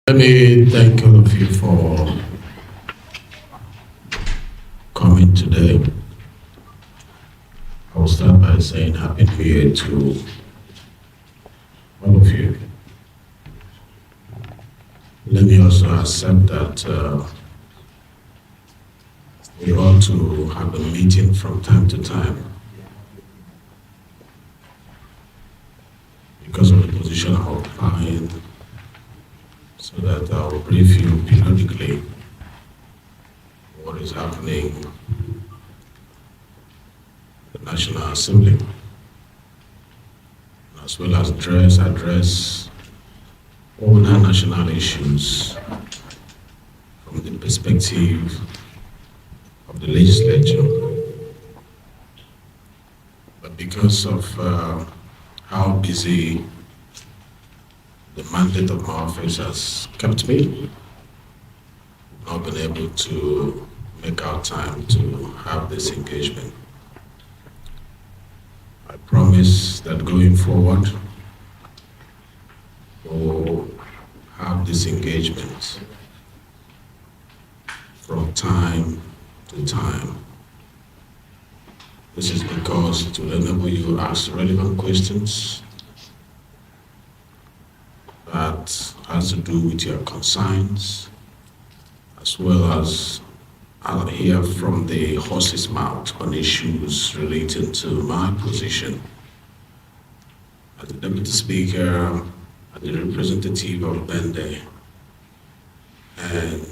Let me thank all of you for coming today. I will start by saying Happy New Year to all of you. Let me also accept that we ought to have a meeting from time to time because of the position I'm occupying, so that I'll brief you periodically what is happening at the National Assembly, as well as address all the national issues from the perspective of the legislature. But because of how busy the mandate of my office has kept me, I've not been able to make out time to have this engagement. I promise that going forward, we'll have this engagement from time to time. This is because to enable you to ask relevant questions that has to do with your concerns, as well as I'll hear from the horse's mouth on issues relating to my position as the Deputy Speaker, as the representative of Bende, and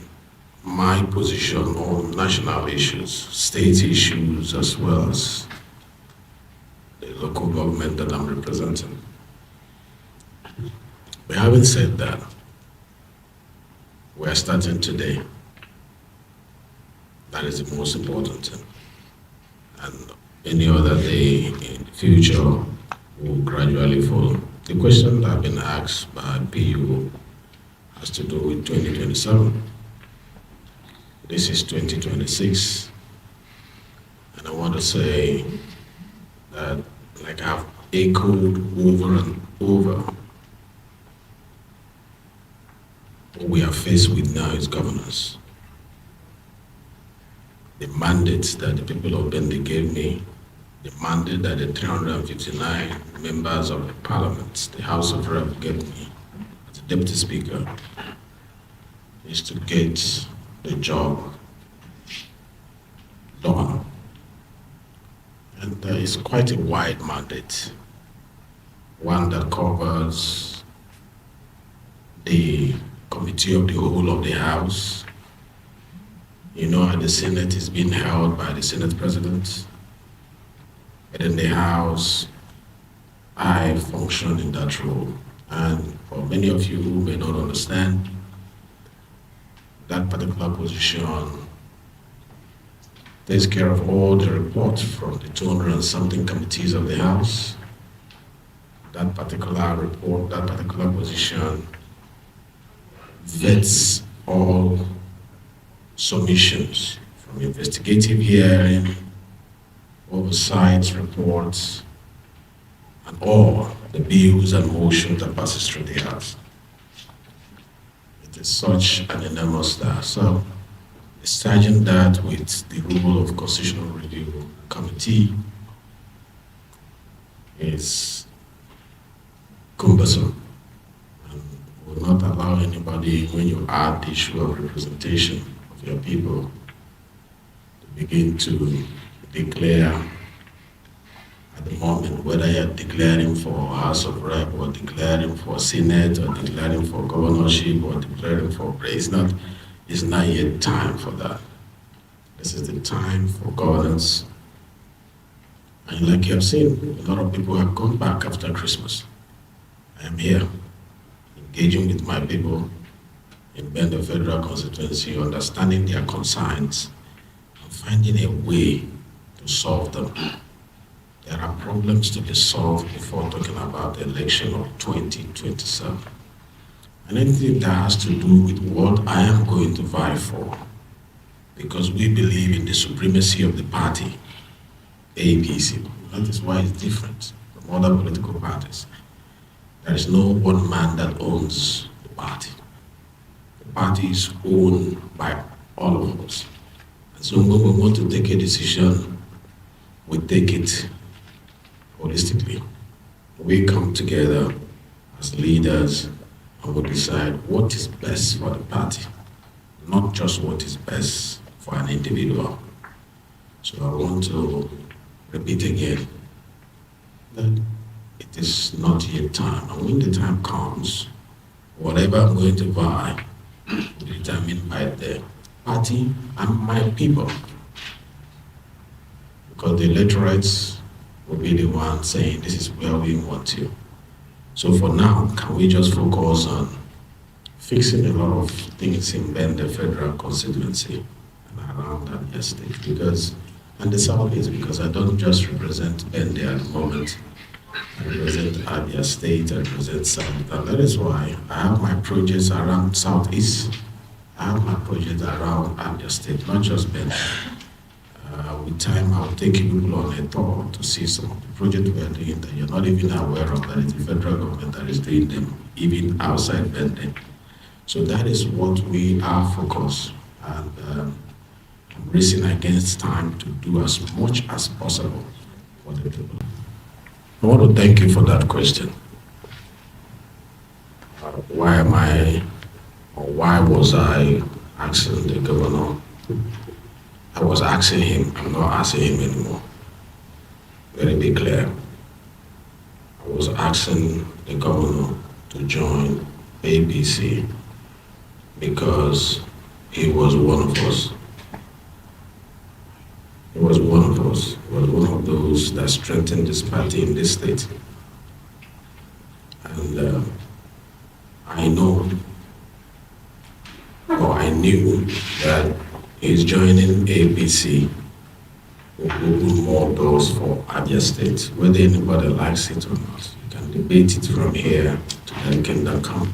my position on national issues, state issues, as well as the local government that I'm representing. But having said that, we're starting today. That is the most important thing. And any other day in the future will gradually follow. The question that I've been asked by PU has to do with 2027. This is 2026. And I want to say that, like I've echoed over and over, what we are faced with now is governance. The mandate that the people of Bende gave me, the mandate that the 359 members of the parliament, the House of Rep gave me as the Deputy Speaker, is to get the job done. And it's quite a wide mandate, one that covers the committee of the whole of the House. You know, the Senate is being held by the Senate President. And in the House, I function in that role. And for many of you who may not understand, that particular position takes care of all the reports from the 200 and something committees of the House. That particular report, that particular position vets all submissions from investigative hearing, oversight reports, and all the bills and motions that passes through the House. It is such an enormous task. So, discharging that with the rule of Constitutional Review Committee is cumbersome. Will not allow anybody, when you add the issue of representation of your people, to begin to declare at the moment whether you're declaring for House of Rep or declaring for Senate or declaring for governorship or declaring for it's not yet time for that. This is the time for governance. And like you have seen, a lot of people have gone back after Christmas. I am here, engaging with my people in Bende Federal Constituency, understanding their concerns, and finding a way to solve them. There are problems to be solved before talking about the election of 2027. And anything that has to do with what I am going to vie for, because we believe in the supremacy of the party, APC. That is why it's different from other political parties. There is no one man that owns the party. party is owned by all of us. And so when we want to take a decision, we take it holistically. We come together as leaders and we decide what is best for the party, not just what is best for an individual. So I want to repeat again that it is not yet time. And when the time comes, whatever I'm going to buy will be determined by the party and my people. Because the electorates will be the one saying this is where we want you. So for now, can we just focus on fixing a lot of things in Bende federal constituency and around Abia state? Because, and the Southeast, because I don't just represent Bende at the moment. I represent Abia State, I represent South, and that is why I have my projects around Southeast. I have my projects around Abia State, not just Bende. With time, I'll take people on a tour to see some of the projects we are doing that you're not even aware of, that it's the federal government that is doing them, even outside Bende. So that is what we are focused, and I'm racing against time to do as much as possible for the people. I want to thank you for that question. Why am I, or why was I asking the governor? I was asking him, I'm not asking him anymore. Let it be clear. I was asking the governor to join ABC because he was one of us. He was one of us. He was one of those that strengthened this party in this state. And I know, or I knew that his joining ABC will open more doors for Abia State, whether anybody likes it or not. You can debate it from here to the kingdom come.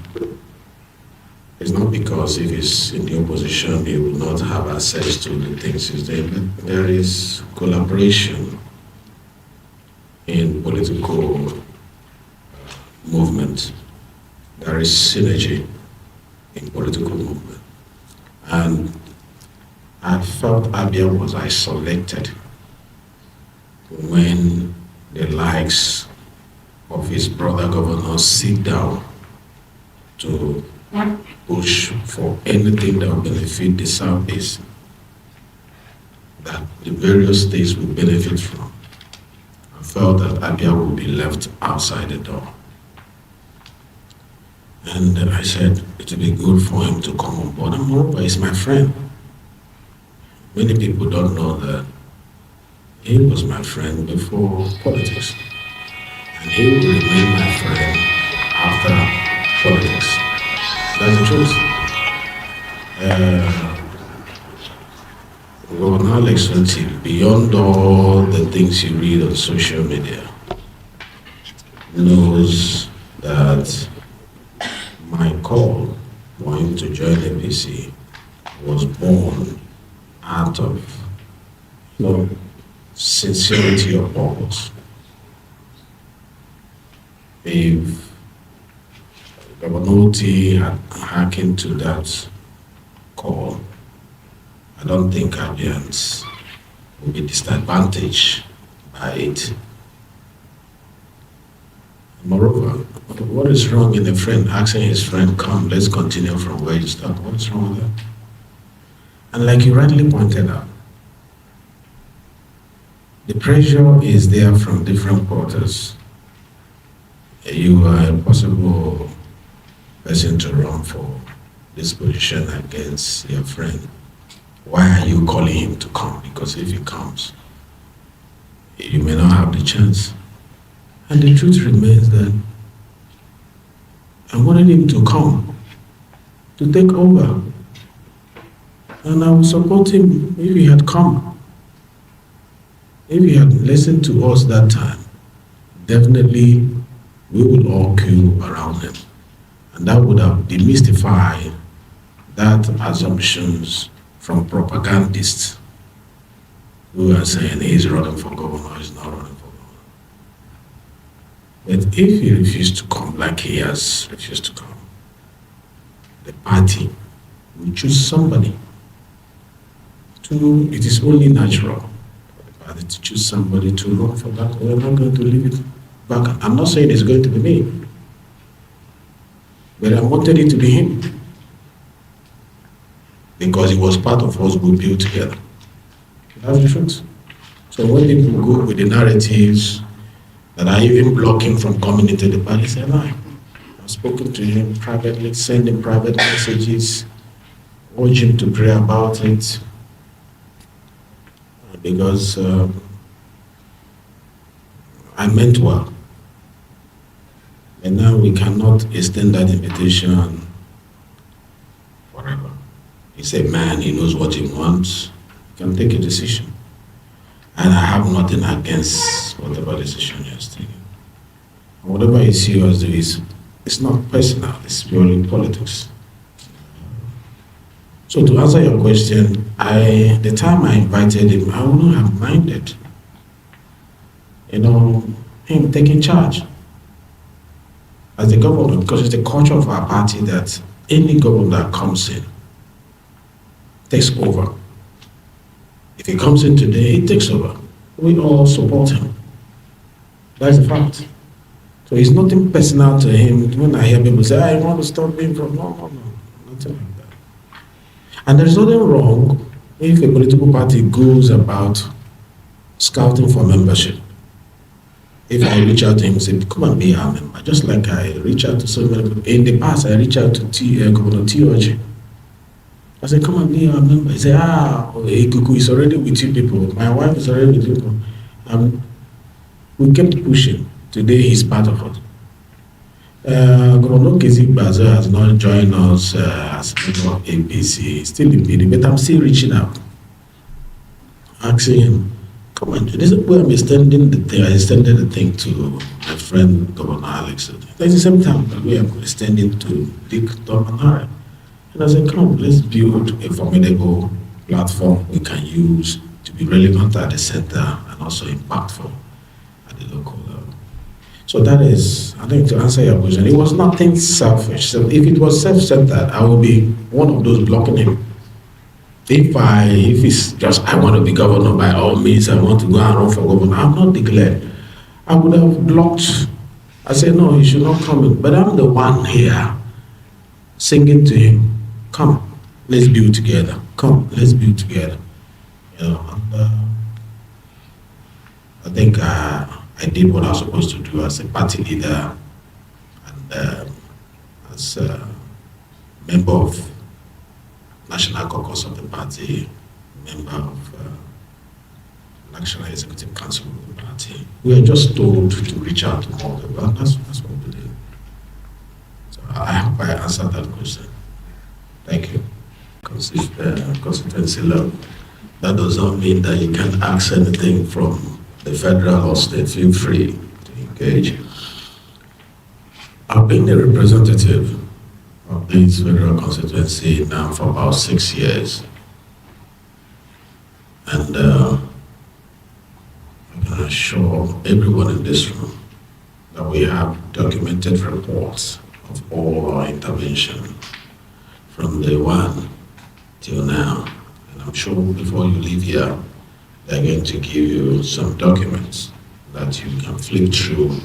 It's not because if he's in the opposition, he will not have access to the things he's doing, but there is collaboration in political movement. There is synergy in political movement. And I felt Abia was isolated when the likes of his brother governors sit down to push for anything that will benefit the Southeast, that the various states will benefit from. I felt that Abia would be left outside the door. And I said it would be good for him to come on board. And moreover, he's my friend. Many people don't know that he was my friend before politics. And he will remain my friend after politics. That's the truth. Governor Alex Oti, beyond all the things you read on social media, knows that my call for him to join APC was born out of sincerity of purpose. If Governor Oti had hearkened to that call, I don't think Abians will be disadvantaged by it. Moreover, what is wrong in a friend asking his friend, come, let's continue from where you start? What is wrong with that? And like you rightly pointed out, the pressure is there from different quarters. You are a possible person to run for this position against your friend. Why are you calling him to come? Because if he comes, you may not have the chance. And the truth remains that I wanted him to come, to take over. And I would support him if he had come. If he had listened to us that time, definitely we would all queue around him. And that would have demystified that assumptions from propagandists who are saying he's running for governor, he's not running for governor. But if he refused to come like he has refused to come, the party We choose somebody. It is only natural for the party to choose somebody to run for that. We're not going to leave it back. I'm not saying it's going to be me, but I wanted it to be him because he was part of us we built together. That's the truth. So when people go with the narratives that are even blocking from coming into the party, say, no, I've spoken to him privately, send him private messages, urge him to pray about it, because I meant well. And now we cannot extend that invitation forever. He's a man, he knows what he wants, he can take a decision. And I have nothing against whatever decision he has taken. Whatever he sees us do is, it's not personal, it's purely politics. So to answer your question, the time I invited him, I wouldn't have minded, him taking charge as the governor, because it's the culture of our party that any governor that comes in takes over. If he comes in today, he takes over. We all support him. That's a fact. So it's nothing personal to him. When I hear people say, I want to stop him from, no, nothing like that. And there's nothing wrong if a political party goes about scouting for membership. If I reach out to him and say, come and be our member, just like I reach out to so many people. In the past, I reached out to Governor T.O.J. I said, come and be our member. He said, Ikuku is already with you people. My wife is already with you people. We kept pushing. Today, he's part of it. Governor Okezie Kalu has not joined us as member of APC, still in PD, but I'm still reaching out, asking him, come on, this is where I'm extending the thing. I extended the thing to my friend, Governor Alex. At the same time, we are extending to Dick Domanare. And I said, come on, let's build a formidable platform we can use to be relevant at the center and also impactful at the local level. So that is, I think, to answer your question, it was nothing selfish. So if it was self-centered, I would be one of those blocking him. If it's just, I want to be governor by all means, I want to go and run for governor, I'm not declared. I would have blocked. I said, no, he should not come in. But I'm the one here singing to him, come, let's build together. Come, let's build together. And I think I did what I was supposed to do as a party leader and as a member of National Caucus of the party, member of National Executive Council of the party. We are just told to reach out to more people, and that's what we did. So I hope I answered that question. Thank you. Constituency level. That does not mean that you can ask anything from the federal or state. Feel free to engage. I've been a representative of this federal constituency now for about 6 years. And I can assure everyone in this room that we have documented reports of all our intervention from day one till now. And I'm sure before you leave here, they're going to give you some documents that you can flip through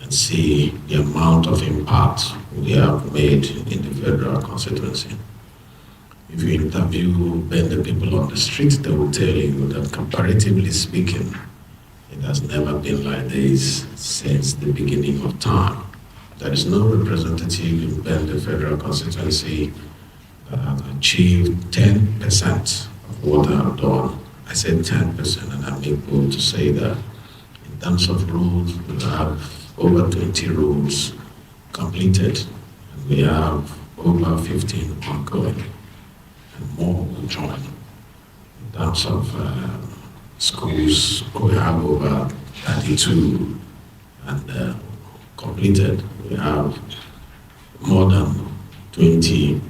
and see the amount of impact we have made in the federal constituency. If you interview the people on the street, they will tell you that comparatively speaking, it has never been like this since the beginning of time. There is no representative in the federal constituency that has achieved 10% of what I have done. I said 10%, and I'm able to say that in terms of roads, we have over 20 roads completed, and we have over 15 ongoing, and more will join. In terms of schools, we have over 32 and completed. We have more than 20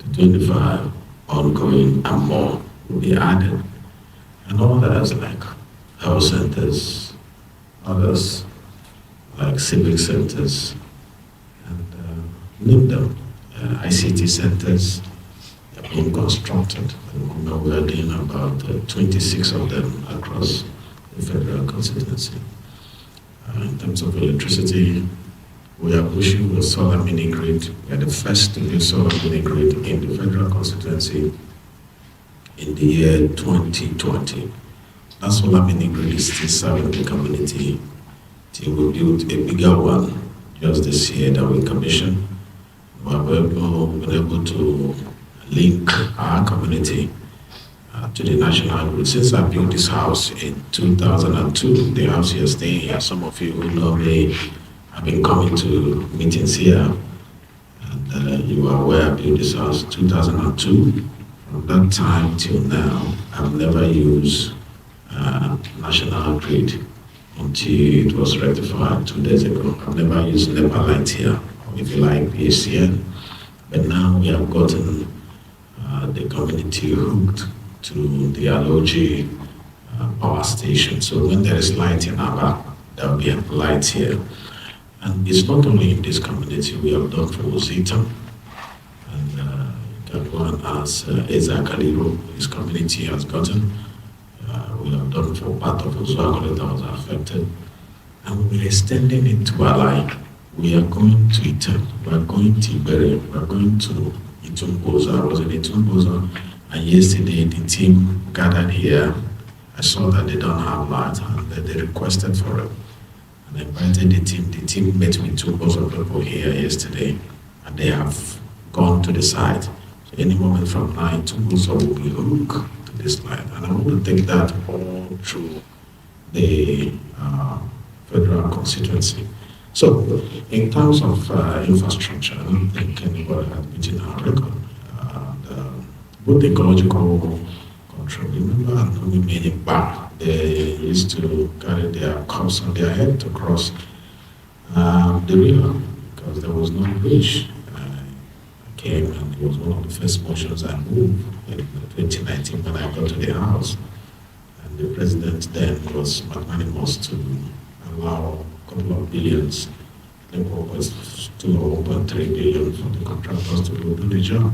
to 25 ongoing, and more will be added. And others like health centers, others like civic centers, and name them, ICT centers, being constructed. And now we are doing about 26 of them across the federal constituency. In terms of electricity, we are pushing the solar mini grid. We are the first to do solar mini grid in the federal constituency in the year 2020. That solar mini grid is still serving the community till we build a bigger one just this year that we commissioned. We have been able to link our community to the national grid. Since I built this house in 2002, the house you're staying here, some of you who know me have been coming to meetings here, and you are aware I built this house in 2002. From that time till now, I've never used national grid until it was rectified 2 days ago. I've never used NEPA light here, or if you like, PHCN. But now we have gotten the community hooked to the Aloji power station. So when there is light in Abia, there will be a light here. And it's not only in this community, we have done for Ozita, and you can go and ask Okezie Kalu, his community has gotten. We have done for part of Ozuagole that was affected. And we're extending it to Alai. We are going to Item, we are going to Ibere, we are going to Itumboza. I was in Itumboza, and yesterday the team gathered here. I saw that they don't have light, and they requested for it. And I invited the team. The team met with 2 people here yesterday, and they have gone to the site. So any moment from now, Itumboza will be hooked to this line. And I want to take that all through the federal constituency. So, in terms of infrastructure, I don't think anybody has beaten our record. Both ecological control, remember, and we made it back. They used to carry their cups on their head to cross the river because there was no bridge. I came, and it was one of the first motions I moved in 2019 when I got to the house. And the president then was magnanimous to allow couple of billions. I think it was 2.3 billion for the contractors to do the job.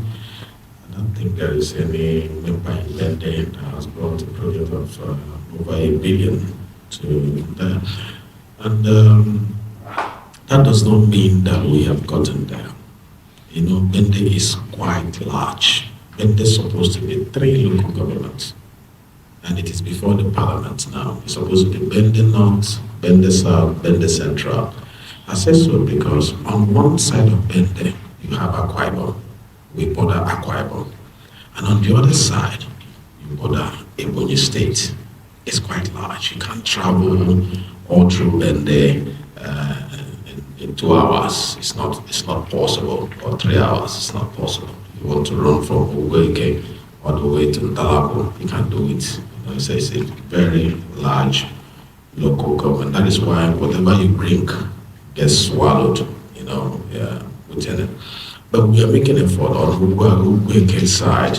I don't think there is any member in that day that has brought a project of over $1 billion to there. And that does not mean that we have gotten there. You know, Bende is quite large. Bende is supposed to be 3 local governments. And it is before the parliament now. It's supposed to be Bende North, Bende South, Bende Central. I say so because on one side of Bende, you have Akwa Ibom. We border Akwa Ibom. And on the other side, you border Ebonyi State. It's quite large. You can't travel all through Bende in 2 hours. It's not possible. Or 3 hours, it's not possible. You want to run from Okezie all the way to Dalabo, you can't do it. You know, it's a very large local government. That is why whatever you bring gets swallowed, you know, within it. But we are making effort on Okezie side.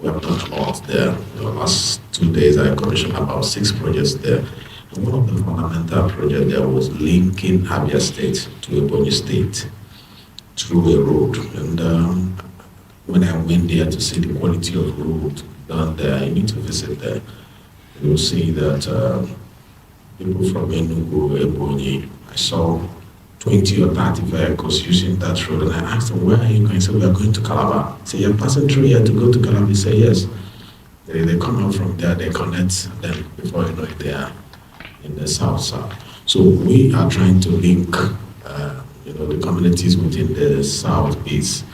We have done a lot there. The last 2 days I commissioned about 6 projects there. And one of the fundamental projects there was linking Abia State to Ebonyi State through a road. And when I went there to see the quality of road down there, you need to visit there. You'll see that people from Enugu, Ebonyi, I saw 20 or 30 vehicles using that road, and I asked them, where are you going? They said, we are going to Calabar. I said, you're passing through here to go to Calabar? They say, yes. They come out from there, they connect, and then before you know it, they are in the south side. So we are trying to link the communities within the southeast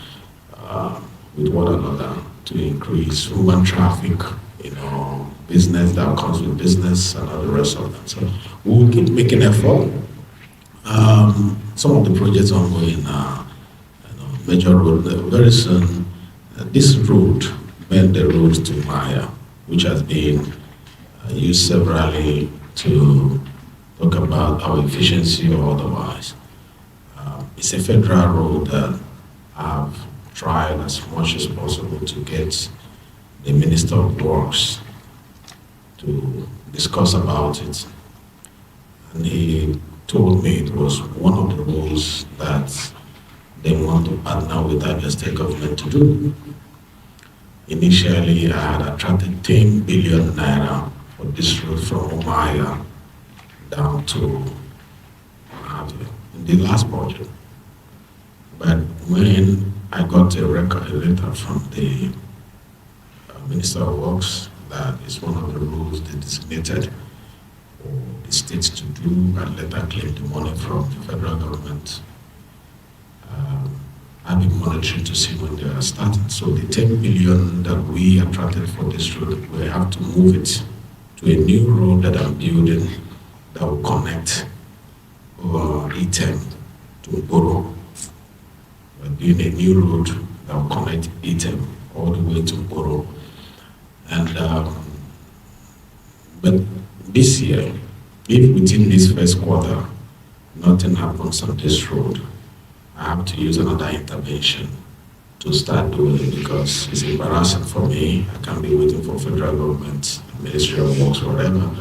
with one another to increase human traffic, business that comes with business and all the rest of that. So we'll keep making effort. Some of the projects ongoing are major road. Very soon, this road, the road to Maya, which has been used severally to talk about our efficiency or otherwise. It's a federal road that I've tried as much as possible to get the Minister of Works to discuss about it. And he told me it was one of the roles that they want to partner with Abia State government to do. Initially, I had attracted 10 billion naira for this road from Omaya down to Abia in the last budget. But when I got a letter from the Minister of Works that is one of the rules they designated for the states to do and later claim the money from the federal government. I've been monitoring to see when they are starting. So the 10 billion that we attracted for this road, we have to move it to a new road that I'm building that will connect Item to Boro. We're building a new road that will connect Item all the way to Boro. And but this year, if within this first quarter nothing happens on this road, I have to use another intervention to start doing it because it's embarrassing for me. I can't be waiting for federal government, Ministry of Works, whatever,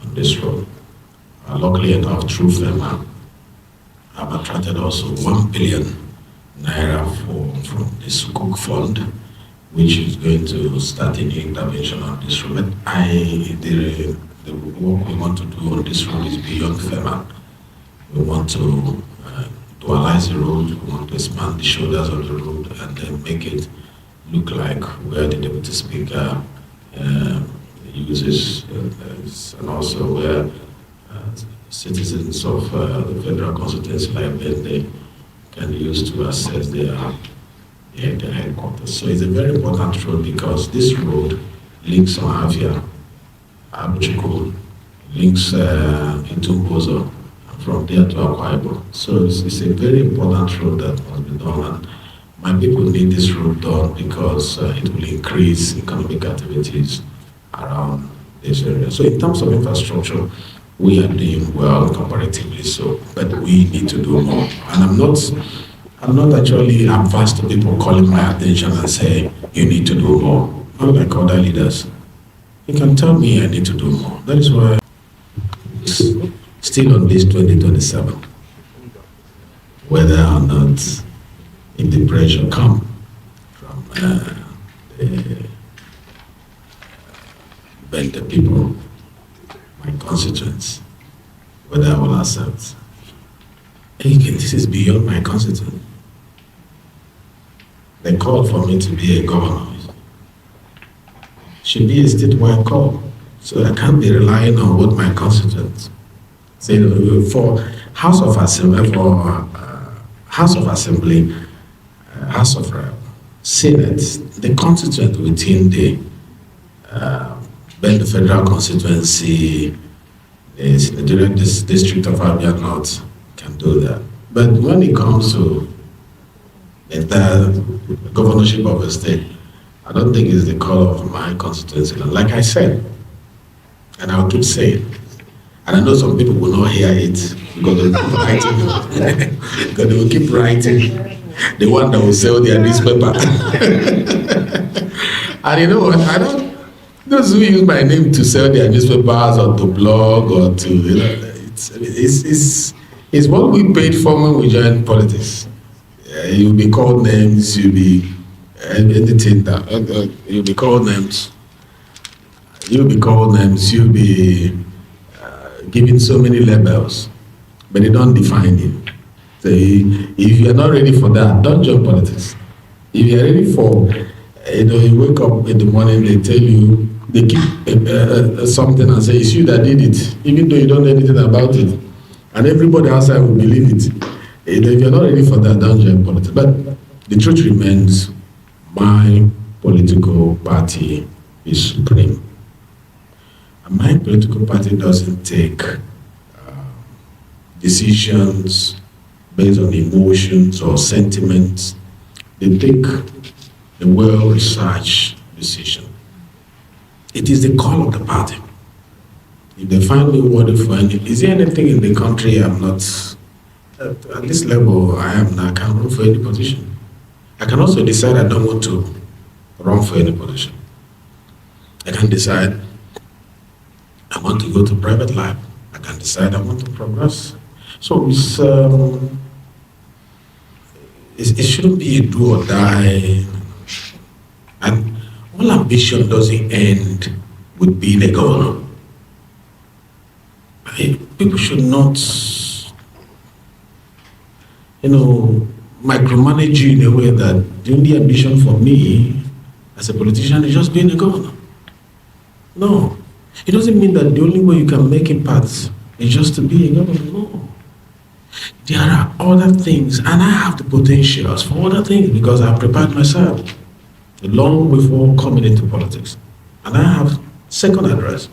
on this road. Luckily enough, through FEMA, I've attracted also 1 billion naira from this Cook Fund, which is going to start a new intervention on this road. The work we want to do on this road is beyond FEMA. We want to dualize the road, we want to expand the shoulders of the road and then make it look like where the Deputy Speaker uses and also where citizens of the federal constituency like Bende can use to access their headquarters. So it's a very important road because this road links on Abia, Abuchiko, links into Bozo, from there to Akwa Ibom. So it's a very important road that must be done, and my people need this road done because it will increase economic activities around this area. So in terms of infrastructure, we are doing well comparatively so, but we need to do more. And I'm not actually adverse to people calling my attention and say, you need to do more. Not like other leaders. You can tell me I need to do more. That is why still on this 2027, whether or not if the pressure come from the people, my constituents, whether I will accept. Again, this is beyond my constituents. They called for me to be a governor. Should be a statewide call. So I can't be relying on what my constituents say. For House of Assembly, House of Senate, the constituent within the federal constituency is the direct district of Abia North can do that. But when it comes to the governorship of a state, I don't think it's the call of my constituency. Like I said, and I'll keep saying, and I know some people will not hear it because they will keep writing. Because they will keep writing. The one that will sell their newspaper. And you know what? I don't. Those who use my name to sell their newspapers or to blog or to, you know, it's what we paid for when we joined politics. You'll be called names. You'll be anything that you'll be called names. You'll be called names. You'll be given so many labels, but they don't define you. So if you're not ready for that, don't join politics. If you're ready for, you wake up in the morning, they tell you, they keep something and say, it's you that did it, even though you don't know anything about it. And everybody outside will believe it. If you're not ready for that, don't join politics. But the truth remains, my political party is supreme. And my political party doesn't take decisions based on emotions or sentiments. They take a well-researched decision. It is the call of the party. If they find me worthy for anything, is there anything in the country I'm not, at this level I am now, I can't run for any position. I can also decide I don't want to run for any position. I can decide I want to go to private life. I can decide I want to progress. So it shouldn't be a do or die. And all ambition doesn't end with being a governor. People should not, micromanage you in a way that the only ambition for me as a politician is just being a governor. No. It doesn't mean that the only way you can make impact is just to be a governor. No. There are other things, and I have the potentials for other things because I've prepared myself long before coming into politics. And I have second address.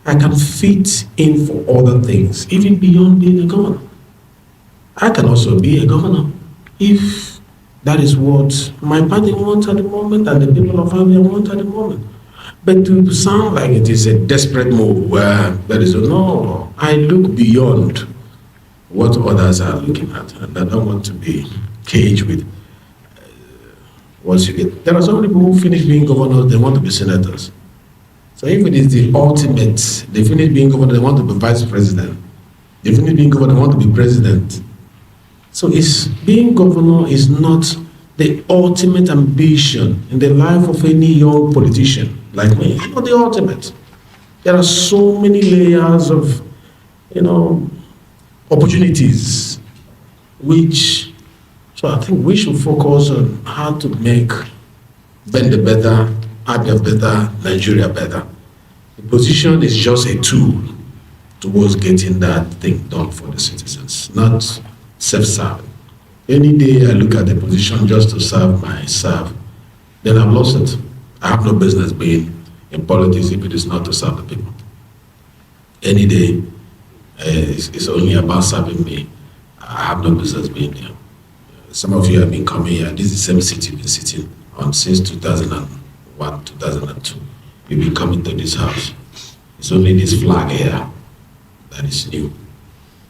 I can fit in for other things, even beyond being a governor. I can also be a governor if that is what my party wants at the moment and the people of Abia want at the moment. But to sound like it is a desperate move where there is no, I look beyond what others are looking at, and I don't want to be caged with what you get. There are some people who finish being governors, they want to be senators. So if it is the ultimate, they finish being governor, they want to be vice president. They finish being governor, they want to be president. So being governor is not the ultimate ambition in the life of any young politician like me. It's not the ultimate. There are so many layers of, opportunities, so I think we should focus on how to make Bende better, Abia better, Nigeria better. The position is just a tool towards getting that thing done for the citizens, not self-serving. Any day I look at the position just to serve myself, then I've lost it. I have no business being in politics if it is not to serve the people. Any day, it's only about serving me. I have no business being there. Some of you have been coming here. This is the same seat you've been sitting on since 2001, 2002. You've been coming to this house. It's only this flag here that is new.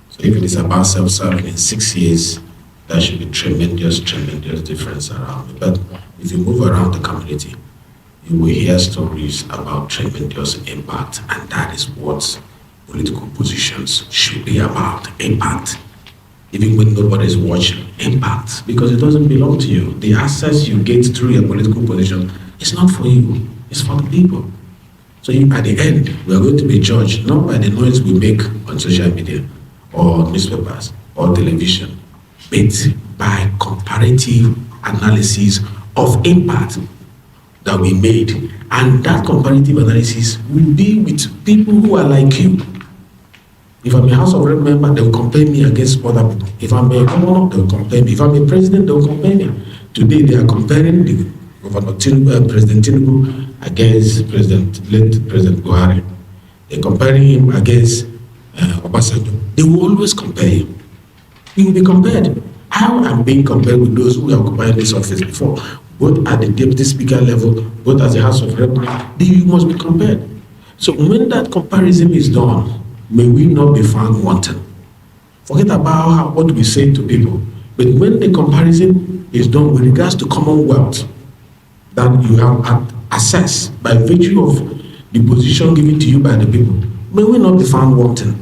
So if it is about self-serving in 6 years, there should be tremendous difference around it. But if you move around the community, you will hear stories about tremendous impact, and that is what political positions should be about, impact. Even when nobody is watching, impact, because it doesn't belong to you. The access you get through your political position is not for you, it's for the people. So at the end, we are going to be judged not by the noise we make on social media or newspapers or television, but by comparative analysis of impact that we made. And that comparative analysis will be with people who are like you. If I'm a House of Rep member, they will compare me against other people. If I'm a governor, they will compare me. If I'm a president, they will compare me. Today, they are comparing the Governor President Tinubu against late President Buhari. They're comparing him against Obasanjo. They will always compare him. He will be compared. How I'm being compared with those who have occupied this office before, both at the deputy speaker level, both as a House of Rep, you must be compared. So when that comparison is done, may we not be found wanting. Forget about what we say to people. But when the comparison is done with regards to commonwealth that you have access by virtue of the position given to you by the people, may we not be found wanting.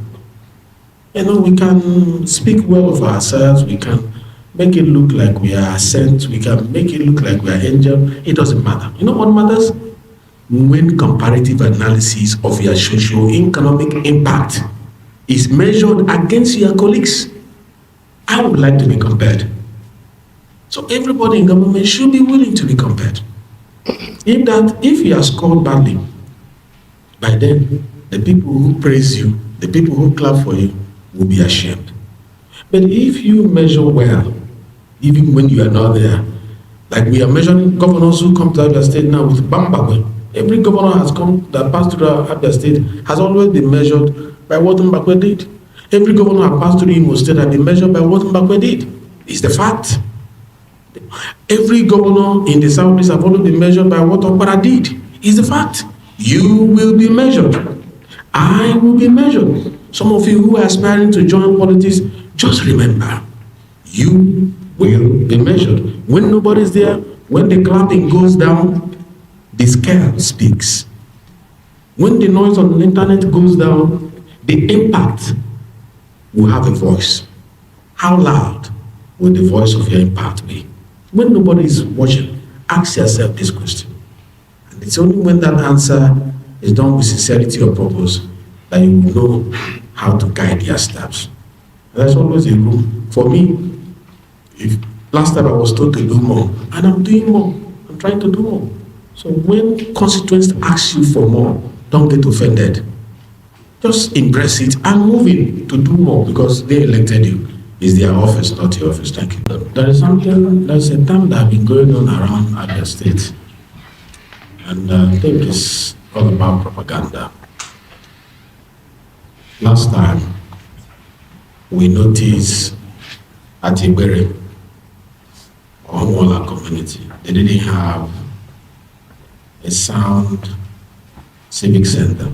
We can speak well of ourselves, we can make it look like we are saints, we can make it look like we are angels. It doesn't matter. You know what matters? When comparative analysis of your socio-economic impact is measured against your colleagues, I would like to be compared. So everybody in government should be willing to be compared. If you are scored badly, by then the people who praise you, the people who clap for you, will be ashamed. But if you measure well, even when you are not there, like we are measuring governors who come to Abia State now with Mbakwe. Every governor that passed through Abia State has always been measured by what Mbakwe did. Every governor that passed through Imo State has been measured by what Mbakwe did. It's the fact. Every governor in the Southeast have always been measured by what Okpara did. It's the fact. You will be measured. I will be measured. Some of you who are aspiring to join politics, just remember, you will be measured. When nobody's there, when the clapping goes down, the scale speaks. When the noise on the internet goes down, the impact will have a voice. How loud will the voice of your impact be? When nobody is watching, ask yourself this question. And it's only when that answer is done with sincerity of purpose that you know how to guide their steps. And there's always a room. For me, if last time I was told to do more, and I'm doing more, I'm trying to do more. So when constituents ask you for more, don't get offended. Just embrace it and move in to do more because they elected you. It's their office, not your office. Thank you. There's a term that has been going on around Abia State. And I think it's all about propaganda. Last time, we noticed at Ibere, Onwala community, they didn't have a sound civic center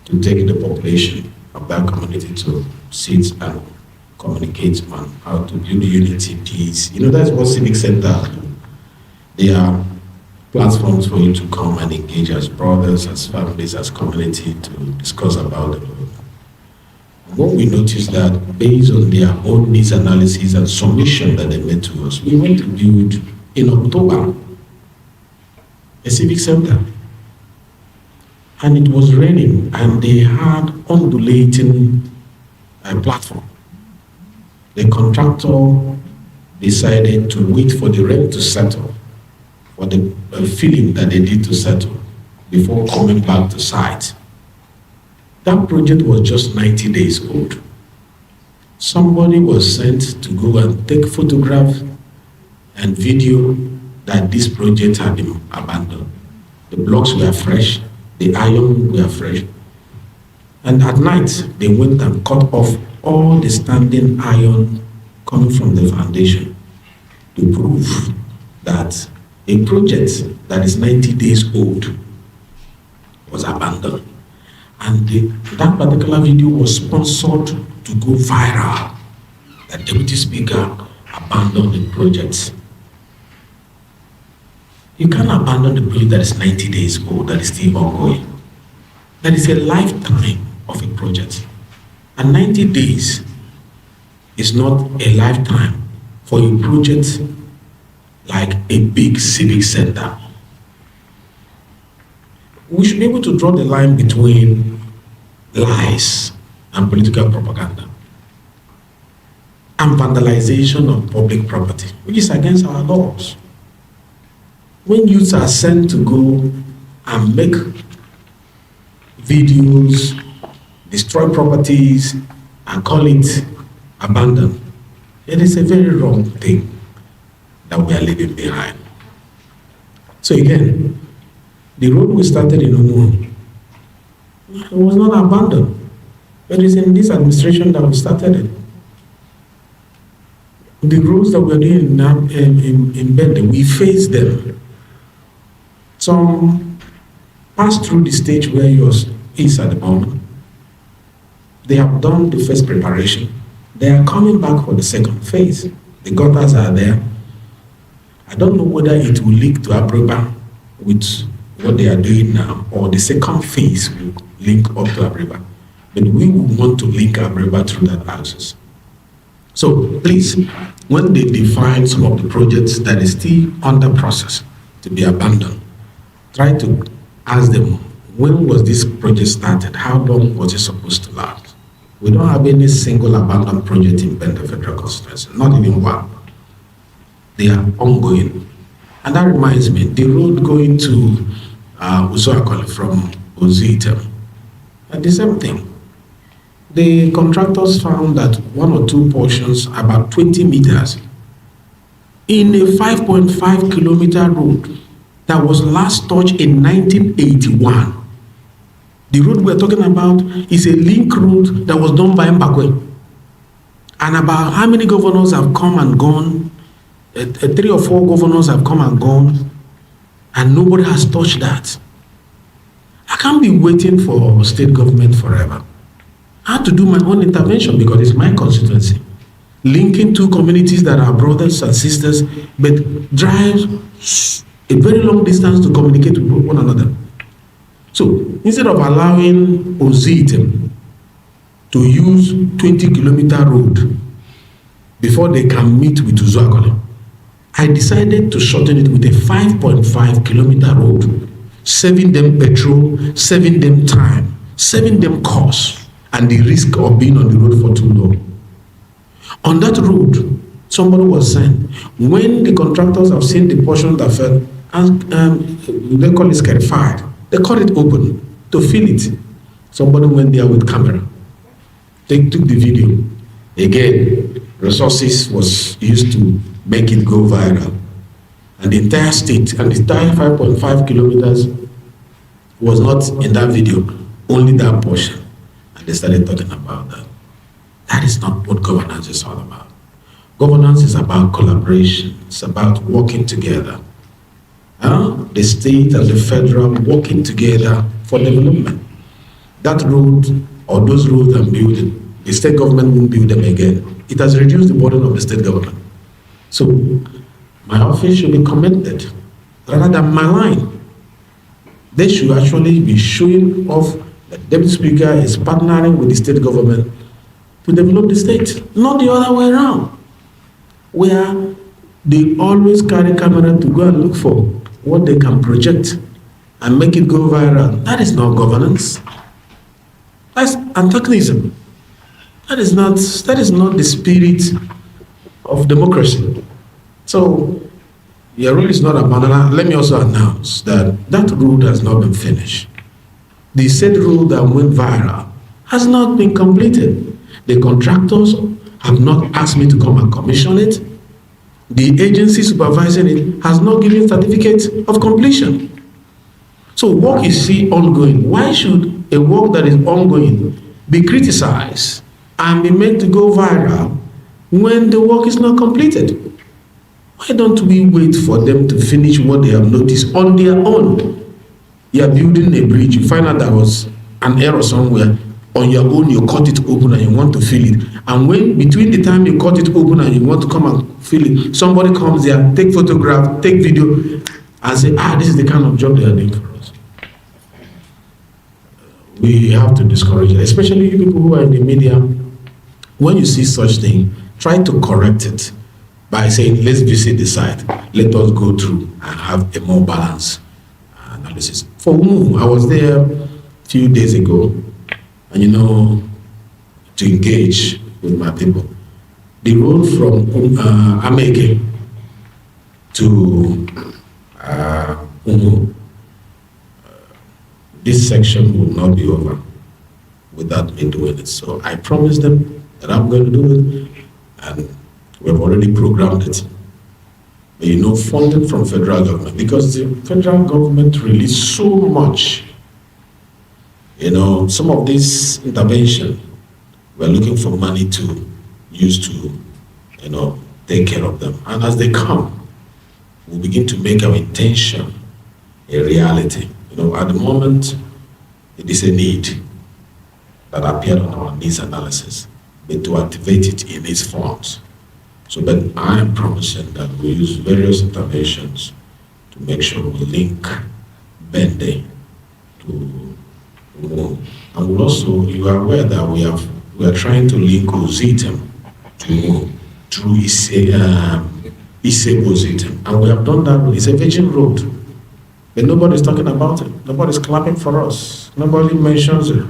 to take the population of that community to sit and communicate on how to build unity, peace. You know, that's what civic centers do. They are platforms for you to come and engage as brothers, as families, as community to discuss about the world. When we noticed that based on their own needs analysis and submission that they made to us, we went to build in October a civic center. And it was raining and they had undulating platform. The contractor decided to wait for the rain to settle, for the feeling that they need to settle before coming back to site. That project was just 90 days old. Somebody was sent to go and take photograph and video that this project had been abandoned. The blocks were fresh, the iron were fresh. And at night, they went and cut off all the standing iron coming from the foundation to prove that a project that is 90 days old was abandoned. And that particular video was sponsored to go viral. The Deputy Speaker abandoned the project. You can't abandon the project that is 90 days old, that is still ongoing. That is a lifetime of a project. And 90 days is not a lifetime for a project like a big civic center. We should be able to draw the line between lies and political propaganda and vandalization of public property, which is against our laws. When youths are sent to go and make videos, destroy properties, and call it abandoned, it is a very wrong thing that we are leaving behind. So again, the road we started in Omo, it was not abandoned. It is in this administration that we started it. The roads that we are doing in Bende, we face them. Some pass through the stage where yours is at the moment. They have done the first preparation. They are coming back for the second phase. The gutters are there. I don't know whether it will leak to Abreba with what they are doing now, or the second phase will link up to Abreba. But we will want to link Abreba through that access. So please, when they define some of the projects that is still under process to be abandoned, try to ask them, when was this project started? How long was it supposed to last? We don't have any single abandoned project in Bende Federal Constituency, not even one. They are ongoing. And that reminds me, the road going to Uzoakole from Ozitem, the same thing. The contractors found that one or two portions, about 20 meters, in a 5.5 kilometer road that was last touched in 1981. The road we're talking about is a link road that was done by Mbakwe. And about how many governors have come and gone? 3 or 4 governors have come and gone, and nobody has touched that. I can't be waiting for state government forever. I have to do my own intervention because it's my constituency. Linking two communities that are brothers and sisters, but drive a very long distance to communicate with one another. So instead of allowing Ozitem to use 20-kilometer road before they can meet with Uzoakole, I decided to shorten it with a 5.5-kilometer road, saving them petrol, saving them time, saving them cost, and the risk of being on the road for too long. On that road, somebody was saying, when the contractors have seen the portion that fell, and they call it scarified, they cut it open to fill it. Somebody went there with camera. They took the video. Again, resources was used to make it go viral. And the entire state, and the entire 5.5 kilometers was not in that video, only that portion. And they started talking about that. That is not what governance is all about. Governance is about collaboration. It's about working together. The state and the federal working together for development. That road or those roads I'm building, the state government won't build them again. It has reduced the burden of the state government. So my office should be commended rather than malign. They should actually be showing off that the Deputy Speaker is partnering with the state government to develop the state, not the other way around, where they always carry camera to go and look for what they can project and make it go viral. That is not governance. That's antagonism. That is not the spirit of democracy. So your role is not abandoned. Let me also announce that that road has not been finished. The said road that went viral has not been completed. The contractors have not asked me to come and commission it. The agency supervising it has not given certificate of completion. So work is still ongoing. Why should a work that is ongoing be criticized and be made to go viral when the work is not completed? Why don't we wait for them to finish what they have noticed on their own? You are building a bridge, you find out there was an error somewhere. On your own, you cut it open and you want to fill it. And when between the time you cut it open and you want to come and fill it, somebody comes there, take photograph, take video, and say, this is the kind of job they are doing for us. We have to discourage it, especially you people who are in the media. When you see such thing, try to correct it by saying, let's visit the site, let us go through and have a more balanced analysis. For whom I was there a few days ago, and to engage with my people. The road from Amege to this section will not be over without me doing it. So I promised them that I'm going to do it, and we've already programmed it. But funding from federal government, because the federal government released so much. Some of this intervention, we're looking for money to use to, take care of them. And as they come, we'll begin to make our intention a reality. At the moment, it is a need that appeared on our needs analysis, but to activate it in its forms. So, but I am promising that we use various interventions to make sure we link Bende to. And we'll also, you are aware that we are trying to link Ozitem through Ozitem, and we have done that. It's a virgin road, but nobody's talking about it. Nobody's clapping for us. Nobody mentions it,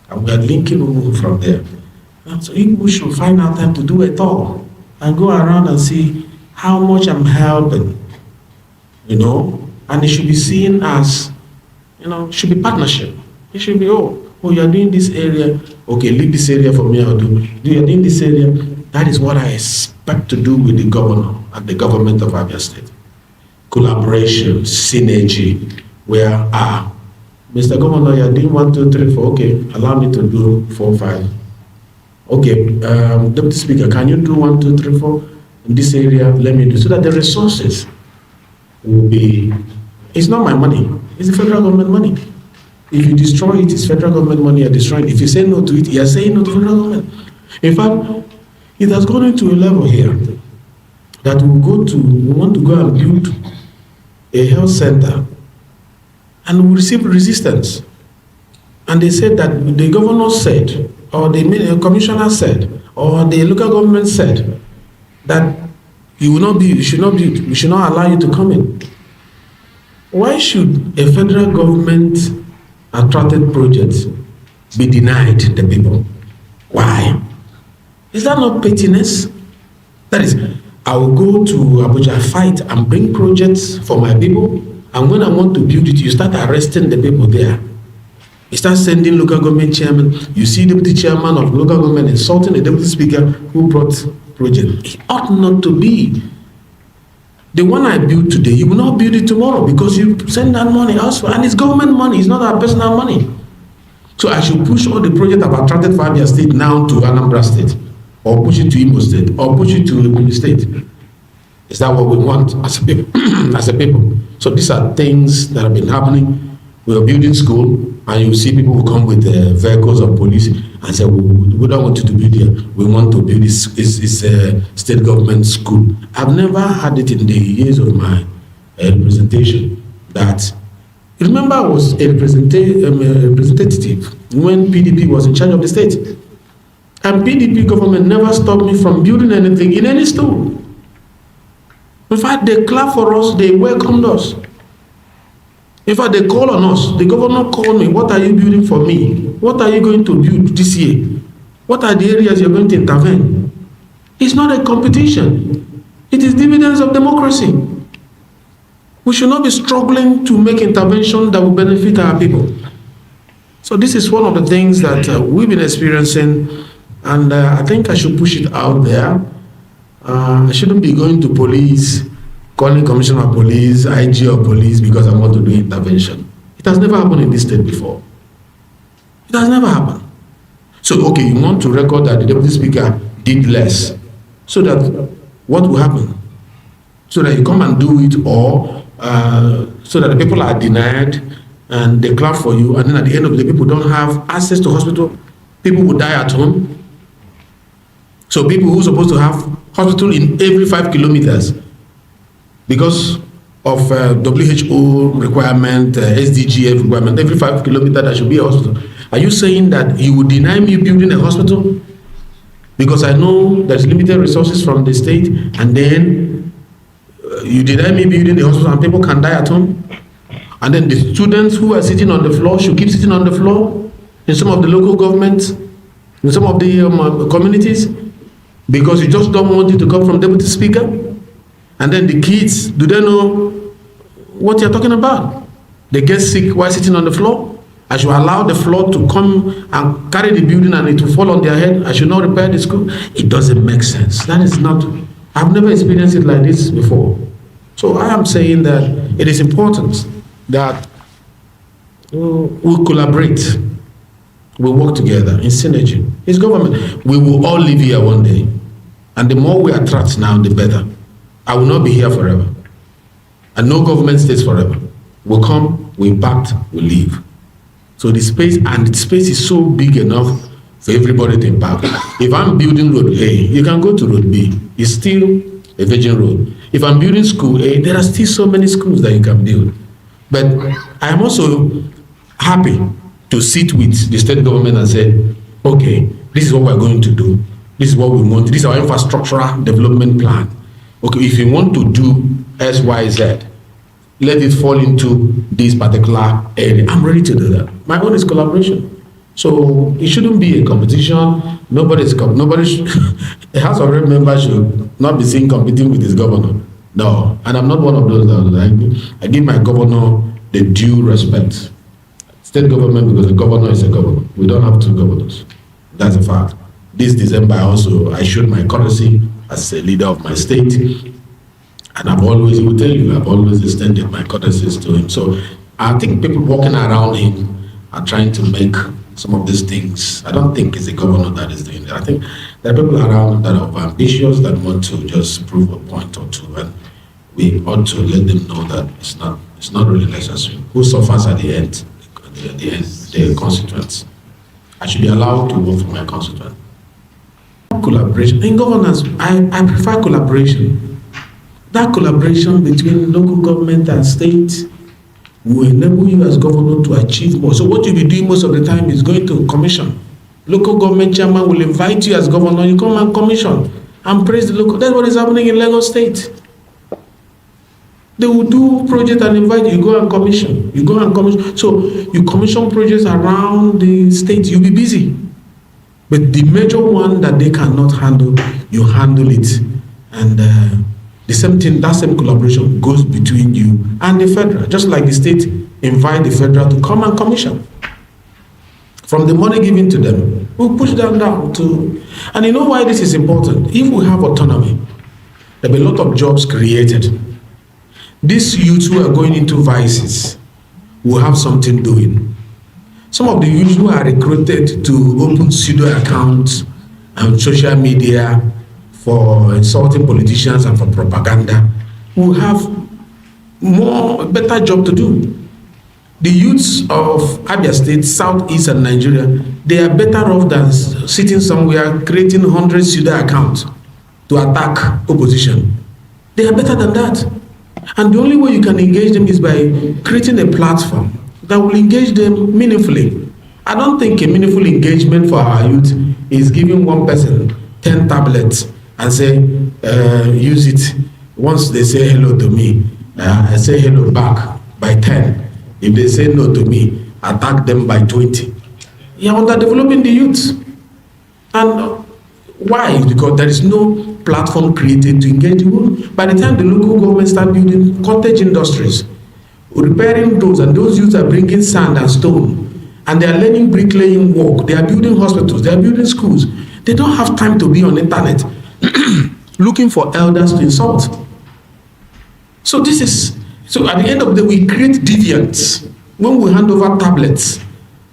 and we are linking from there. And so we should find out time to do it all and go around and see how much I'm helping. And it should be seen as, it should be partnership. It should be, you are doing this area, okay, leave this area for me, I'll do. You are doing this area. That is what I expect to do with the governor and the government of Abia State. Collaboration, synergy, where, Mr. Governor, you are doing 1, 2, 3, 4, okay, allow me to do 4, 5. Okay, Deputy Speaker, can you do 1, 2, 3, 4 in this area? Let me do, so that the resources will be, it's not my money, it's the federal government money. If you destroy it, it's federal government money you're destroying. If you say no to it, you're saying no to federal government. In fact, it has gone into a level here that we want to go and build a health center, and we receive resistance. And they said that the governor said, or the commissioner said, or the local government said, that You will not build, you should not build, we should not allow you to come in. Why should a federal government attracted project be denied the people? Why? Is that not pettiness? That is, I will go to Abuja, fight and bring projects for my people, and when I want to build it, you start arresting the people there. You start sending local government chairman, you see deputy chairman of local government insulting the deputy speaker who brought project. It ought not to be. The one I build today, you will not build it tomorrow because you send that money elsewhere, and it's government money, it's not our personal money. So I should push all the projects I've attracted for Abia State now to Anambra State, or push it to Imo State, or push it to Ebonyi State. Is that what we want as a people? As a people? So these are things that have been happening. We are building school, and you see people who come with vehicles of police and say, we don't want you to build here. We want to build this state government school. I've never had it in the years of my representation that. Remember, I was a representative when PDP was in charge of the state. And PDP government never stopped me from building anything in any school. In fact, they clapped for us, they welcomed us. In fact, they called on us. The governor called me, what are you building for me? What are you going to build this year? What are the areas you're going to intervene? It's not a competition. It is dividends of democracy. We should not be struggling to make intervention that will benefit our people. So this is one of the things that we've been experiencing, and I think I should push it out there. I shouldn't be going to police, calling commissioner of police, IG of police because I want to do intervention. It has never happened in this state before. It has never happened. So, okay, you want to record that the deputy speaker did less, so that what will happen? So that you come and do it, or so that the people are denied and they clap for you, and then at the end of the day, people don't have access to hospital. People will die at home. So people who are supposed to have hospital in every 5 kilometers because of WHO requirement, SDGF requirement, every 5 kilometers there should be a hospital. Are you saying that you would deny me building a hospital because I know there's limited resources from the state, and then you deny me building the hospital and people can die at home? And then the students who are sitting on the floor should keep sitting on the floor in some of the local governments, in some of the communities, because you just don't want it to come from deputy speaker? And then the kids, do they know what you're talking about? They get sick while sitting on the floor. I should allow the floor to come and carry the building and it will fall on their head. I should not repair the school. It doesn't make sense. That is not, I've never experienced it like this before. So I am saying that it is important that we collaborate, we work together in synergy. It's government. We will all live here one day. And the more we attract now, the better. I will not be here forever. And no government stays forever. We'll come, we pact, we leave. So the space, and the space is so big enough for everybody to impact. If I'm building road A, you can go to road B. It's still a virgin road. If I'm building school A, there are still so many schools that you can build. But I'm also happy to sit with the state government and say, okay, this is what we're going to do. This is what we want. This is our infrastructural development plan. Okay, if you want to do X, Y, Z, let it fall into this particular area. I'm ready to do that. My own is collaboration. So it shouldn't be a competition. A House of Rep member should not be seen competing with his governor. No, and I'm not one of those that I give my governor the due respect. State government, because the governor is a governor. We don't have two governors. That's a fact. This December I showed my courtesy as a leader of my state. And I've always, he will tell you, I've always extended my courtesies to him. So I think people walking around him are trying to make some of these things. I don't think it's the governor that is doing it. I think there are people around that are ambitious, that want to just prove a point or two, and we ought to let them know that it's not really necessary. Who suffers at the end? The constituents. I should be allowed to work for my constituents. Collaboration in governance, I prefer collaboration. That collaboration between local government and state will enable you as governor to achieve more. So what you'll be doing most of the time is going to commission. Local government chairman will invite you as governor, you come and commission. and praise the local. That's what is happening in Lagos State. They will do project and invite you, go and commission. You go and commission. So you commission projects around the state, you'll be busy. But the major one that they cannot handle, you handle it. And the same thing, that same collaboration goes between you and the federal. Just like the state invite the federal to come and commission. From the money given to them, we'll push them down to... And you know why this is important? If we have autonomy, there'll be a lot of jobs created. These youths who are going into vices will have something doing. Some of the youths who are recruited to open pseudo accounts on social media for insulting politicians and for propaganda will have better job to do. The youths of Abia State, Southeast and Nigeria, they are better off than sitting somewhere creating 100 pseudo accounts to attack opposition. They are better than that. And the only way you can engage them is by creating a platform that will engage them meaningfully. I don't think a meaningful engagement for our youth is giving one person 10 tablets and say, use it. Once they say hello to me, I say hello back by 10. If they say no to me, attack them by 20. You're underdeveloping the youth. And why? Because there is no platform created to engage the youth. By the time the local government start building cottage industries, repairing those, and those youths are bringing sand and stone, and they are learning bricklaying work, they are building hospitals, they are building schools. They don't have time to be on the internet looking for elders to insult. So at the end of the day, we create deviants when we hand over tablets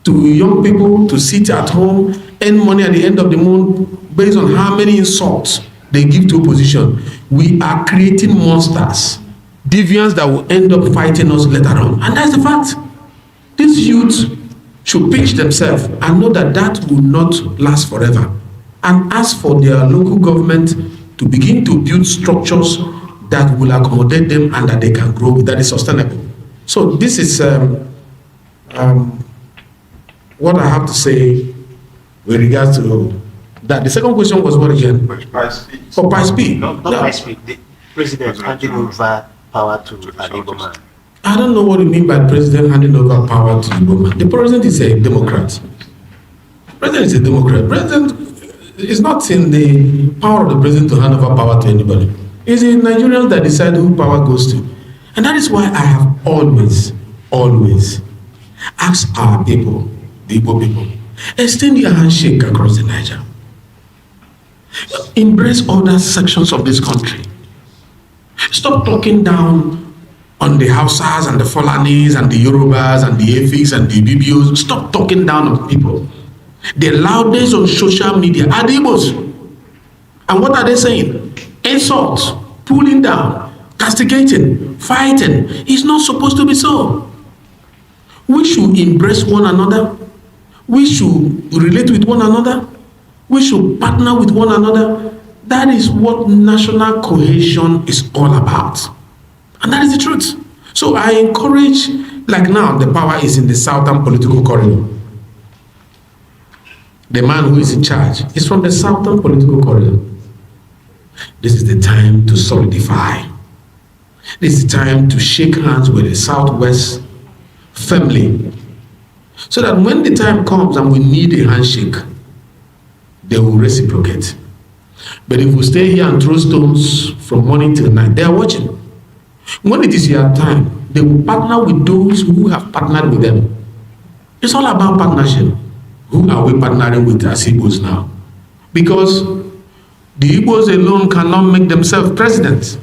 to young people to sit at home, earn money at the end of the month based on how many insults they give to opposition. We are creating monsters, deviants that will end up fighting us later on. And that's the fact. These youths should pitch themselves and know that that will not last forever, and ask for their local government to begin to build structures that will accommodate them and that they can grow, that is sustainable. So this is what I have to say with regards to that. The second question was what again? For PISP. Not PISP. The president handing over power to an Igbo man. I don't know what you mean by president handing over power to Igbo man. The president is a Democrat. President is a Democrat. President is not in the power of the president to hand over power to anybody. It's the Nigerians that decide who power goes to. And that is why I have always asked our people, the Igbo people, extend your handshake across the Niger. Embrace other sections of this country. Stop talking down on the Hausas and the Fulanis and the Yorubas and the Efiks and the Bibios. Stop talking down on people. The loudest on social media are the Igbos. And what are they saying? Insults, pulling down, castigating, fighting. It's not supposed to be so. We should embrace one another. We should relate with one another. We should partner with one another. That is what national cohesion is all about. And that is the truth. So I encourage, like now, the power is in the southern political corridor. The man who is in charge is from the southern political corridor. This is the time to solidify. This is the time to shake hands with the Southwest family, so that when the time comes and we need a handshake, they will reciprocate. But if we stay here and throw stones from morning till night, they are watching. When it is your time, they will partner with those who have partnered with them. It's all about partnership. Who are we partnering with as Igbos now? Because the Igbos alone cannot make themselves president.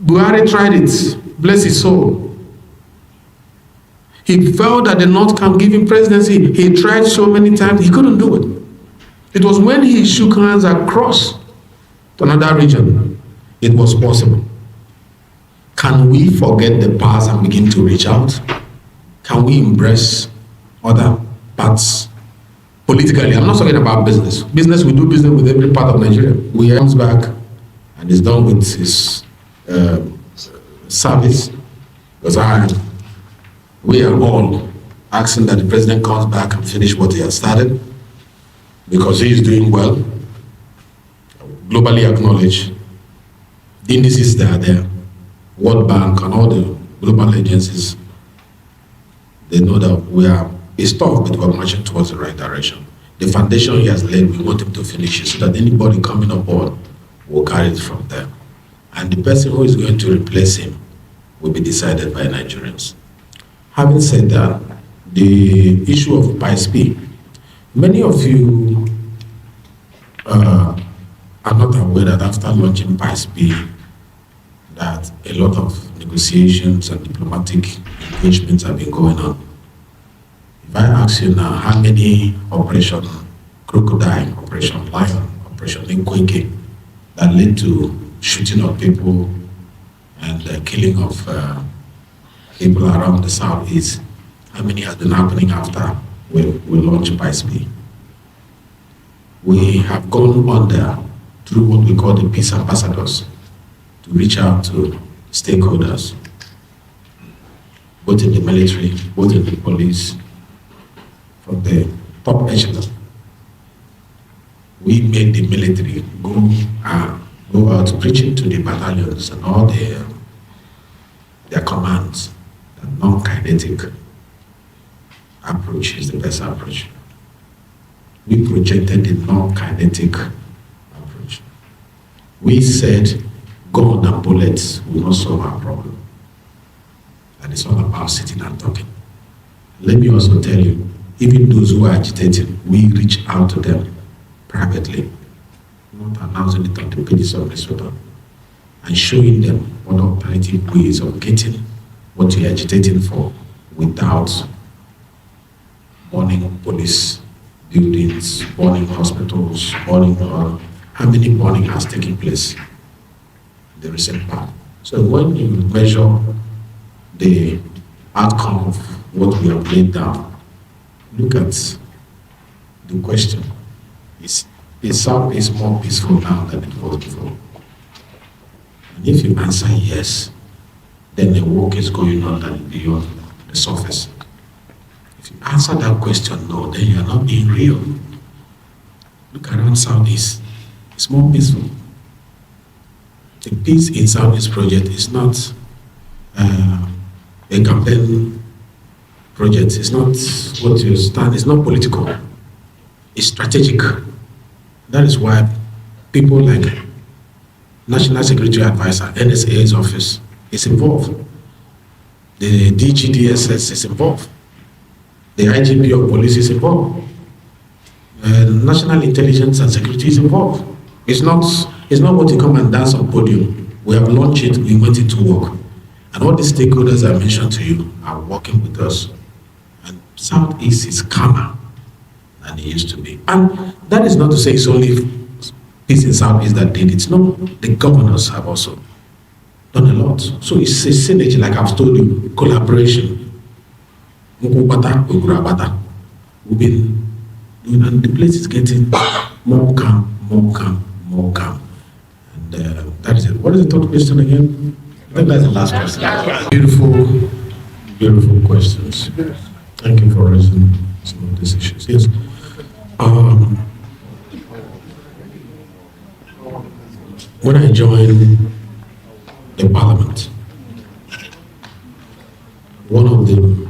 Buhari tried it, bless his soul. He felt that the North can give him presidency. He tried so many times, he couldn't do it. It was when he shook hands across to another region, it was possible. Can we forget the past and begin to reach out? Can we embrace other parts politically? I'm not talking about business. Business, we do business with every part of Nigeria. We comes back and is done with his service. Because we are all asking that the president comes back and finish what he has started, because he is doing well. globally acknowledged. The indices that are there, World Bank and all the global agencies, they know that we are, it's tough, but we're marching towards the right direction. The foundation he has laid, we want him to finish it so that anybody coming aboard will carry it from there. And the person who is going to replace him will be decided by Nigerians. Having said that, the issue of PISP, many of you are not aware that after launching PISP, that a lot of negotiations and diplomatic engagements have been going on. If I ask you now, how many Operation Crocodile, Operation Lion, Operation Inkweke that led to shooting of people and killing of people around the southeast, how many has been happening after we launched PISP? We have gone on there through what we call the peace ambassadors to reach out to stakeholders, both in the military, both in the police, from the top echelon. We made the military go out preaching to the battalions and all their commands that non-kinetic approach is the best approach. We projected the non-kinetic approach. We said gun and bullets will not solve our problem. And it's all about sitting and talking. Let me also tell you, even those who are agitating, we reach out to them privately, not announcing it on the pages of this photo, and showing them what alternative ways of getting what you're agitating for without burning police buildings, burning hospitals, burning how many burning has taken place in the recent past. So when you measure the outcome of what we have laid down, look at the question. Is South is more peaceful now than it was before? And if you answer yes, then the work is going on and beyond the surface. If you answer that question no, then you are not being real. Look around Southeast, it's more peaceful. The peace in Southeast project is not a campaign project. It's not what you stand, it's not political, it's strategic. That is why people like National Security Advisor, NSA's office is involved. The DGDSS is involved. The IGP of police is involved. National Intelligence and Security is involved. It's not what you come and dance on podium. We have launched it, we went into work. And all the stakeholders I mentioned to you are working with us. And Southeast is calmer than it used to be. And that is not to say it's only peace in Southeast that did it. No, the governors have also done a lot. So it's a synergy, like I've told you, collaboration. We've been doing, and the place is getting more calm, more calm, more calm. And that is it. What is the third question again? I think that's the last question. Beautiful, beautiful questions. Thank you for raising some of these issues. Yes. When I joined the parliament, one of the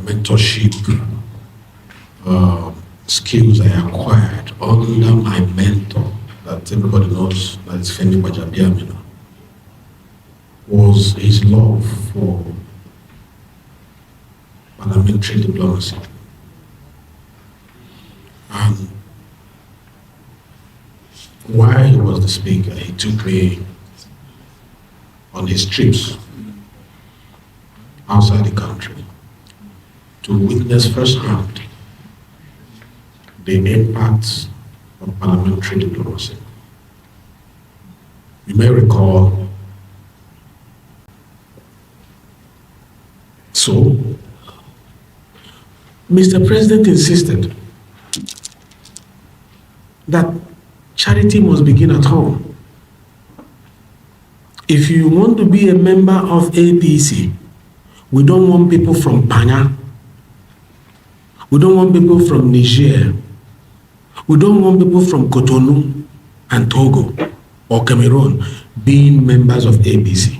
mentorship skills I acquired under my mentor, that everybody knows, that is Femi Abia, was his love for parliamentary diplomacy. And while he was the speaker, he took me on his trips outside the country to witness firsthand the impact of parliamentary diplomacy. You may recall, so Mr. President insisted that charity must begin at home. If you want to be a member of APC, we don't want people from Panya. We don't want people from Niger. We don't want people from Cotonou and Togo or Cameroon being members of APC.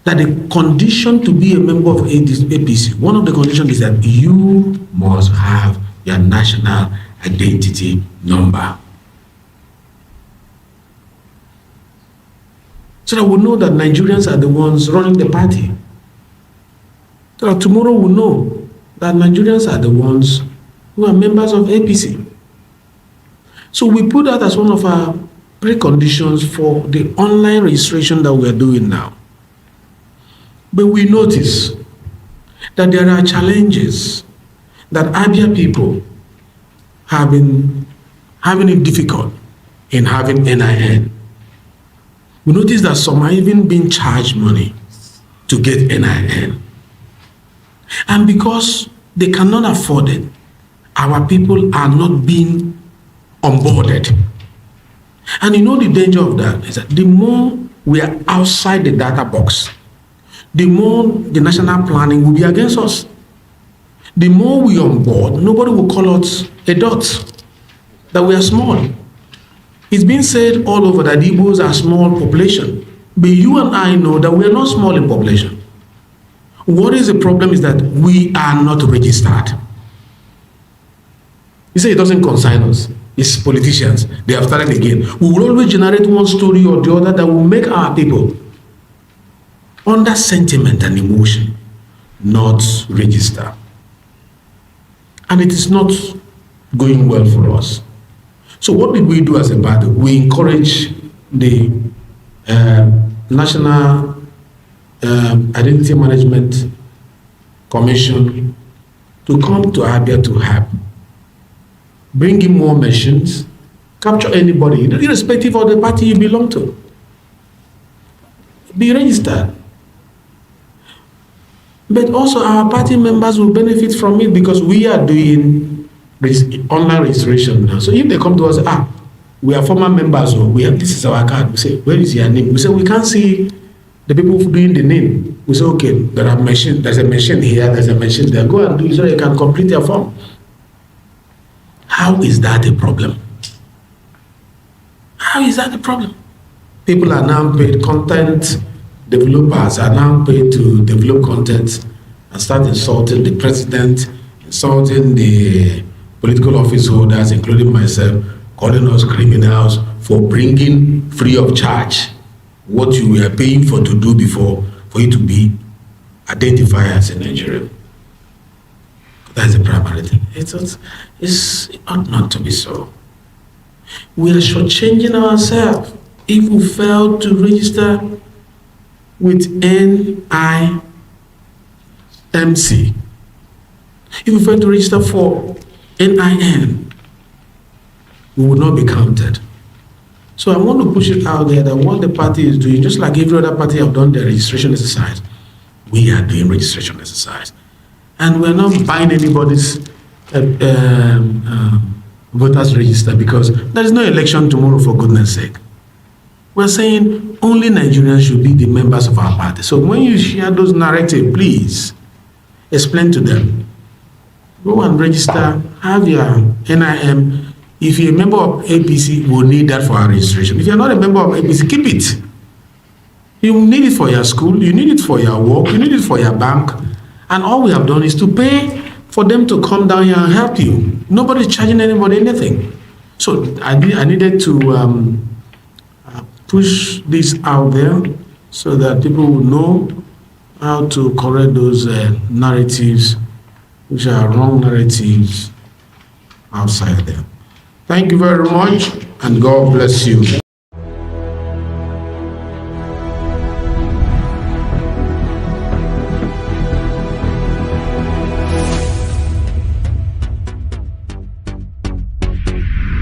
That the condition to be a member of APC, one of the conditions is that you must have your national identity number. So that we know that Nigerians are the ones running the party. So that tomorrow we know that Nigerians are the ones who are members of APC. So we put that as one of our preconditions for the online registration that we are doing now. But we notice that there are challenges that Abia people have been having it difficult in having NIN. We notice that some are even being charged money to get NIN. And because they cannot afford it, our people are not being onboarded. And you know the danger of that is that the more we are outside the data box, the more the national planning will be against us. The more we on board, nobody will call us a dot, that we are small. It's been said all over that Igbos are small population, but you and I know that we are not small in population. What is the problem is that we are not registered. You say it doesn't concern us. It's politicians. They have started again. We will always generate one story or the other that will make our people under sentiment and emotion not register. And it is not going well for us. So what did we do as a party? We encourage the National Identity Management Commission to come to Abia to help. Bring in more machines, capture anybody, irrespective of the party you belong to. Be registered. But also our party members will benefit from it because we are doing online registration now. So if they come to us, we are former members, or we have, this is our card. We say, where is your name? We say, we can't see the people doing the name. We say, okay, there's a machine here, there's a machine there. Go and do it so you can complete your form. How is that a problem? How is that a problem? People are now paid, content developers are now paid to develop content and start insulting the president, insulting the political office holders, including myself, calling us criminals for bringing free of charge what you were paying for to do before for you to be identified as a Nigerian. That's the primary thing. It ought not to be so. We are shortchanging ourselves if we fail to register with NIMC. If we fail to register for NIN, we will not be counted. So I want to push it out there that what the party is doing, just like every other party have done their registration exercise, we are doing registration exercise. And we're not buying anybody's voters register because there is no election tomorrow, for goodness sake. We're saying only Nigerians should be the members of our party. So when you share those narratives, please explain to them. Go and register, have your NIM. If you're a member of APC, we'll need that for our registration. If you're not a member of APC, keep it. You need it for your school, you need it for your work, you need it for your bank. And all we have done is to pay for them to come down here and help you. Nobody's charging anybody anything. So I needed to push this out there so that people will know how to correct those narratives, which are wrong narratives outside there. Thank you very much, and God bless you.